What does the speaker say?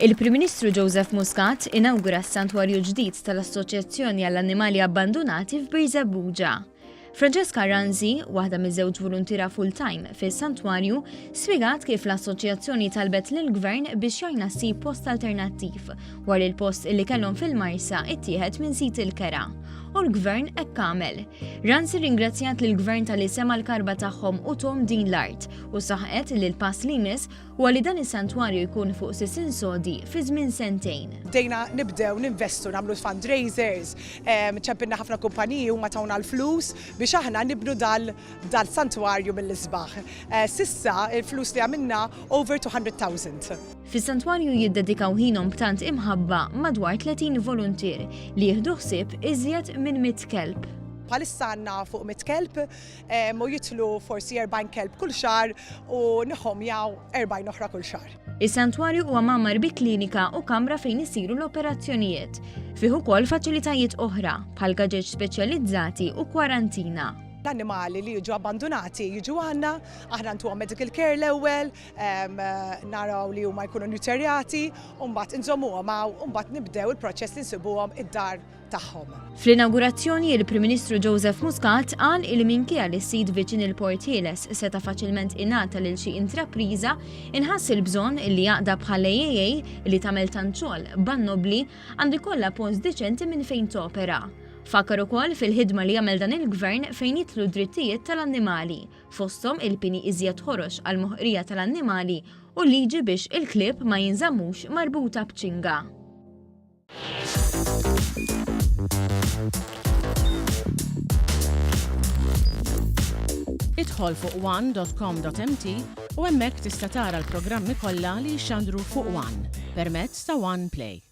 Il-Prim Ministru Joseph Muscat inawgura s-santwarju ġdid tal-Assoċjazzjoni għall-Annimali Abbandunati f'Birżebbuġa. Francesca Ranzi, waħda miż-żewġ volontira full-time fis-santwarju, spjegat kif l-Assoċjazzjoni talbet lill-Gvern biex jgħinha ssib post alternattiv wara il-post li kellhom fil-Marsa ittieħed minn sit il-Kera. U l-Gvern hekk għamel. Ranzi ringrazzjat lill-Gvern tal-li sema l-karba tagħhom u tom din l-art u saħqet li l-pass li jmiss huwa li dan is-santwarju jkun fuq sisin sodi fi żmien sentejn. Bdejna nibdew ninvestu nagħmlu fundraisers, ċempilna ħafna kumpaniji huma tawna l-flus biex aħna nibnu dal-santwarju mill-isbaħ. Sissa il-flus li għamilna over 200,000. Fis-santwarju jiddedikaw ħinhom b'tant imħabba madwar 30 volontier li jieħdu ħsieb iżjed minn 100 kelb. Bħalissa għandna fuq 100 kelb u jitlu forsi 40 kelb kull xahar u nħomjaw 40 oħra kull xahar. Is-santwarju huwa magħmar bi klinika u kamra fejn isiru l-operazzjonijiet. Fih ukoll faċilitajiet oħra bħal gaġeġ speċjalizzati u kwarantina. L-annimali li jiġu abbandunati jiġu għandna, aħna ntuhom medical care l-ewwel, naraw li huma jkunu nutrijati, u mbagħad inżommuhom u mbagħad nibdew il-proċess li nsibuhom id-dar tagħhom. Fl-inaugurazzjoni il-Prim Ministru Joseph Muscat qal li minkejja li s-sit viċin il-Port Ħieles seta' faċilment ingħata lil xi intrapriża, inħass il-bżonn li jaqda bħal l-Aaa li tagħmel tant xogħol ban-nobbli għandu jkollha post diċenti minn fejn topera. Fakkar ukoll fil-ħidma li jagħmel dan il-Gvern fejn jitlu d-drittijiet tal-annimali, fosthom il-pini iżjed ħorox għall-moħqrija tal-annimali u liġi biex il-klieb ma jinżammux marbuta b'ċinga. Idħol fuq one.com.mt u hemmhekk tista' tara l-programmi kollha li jxandru fuq One permezz ta' One Play.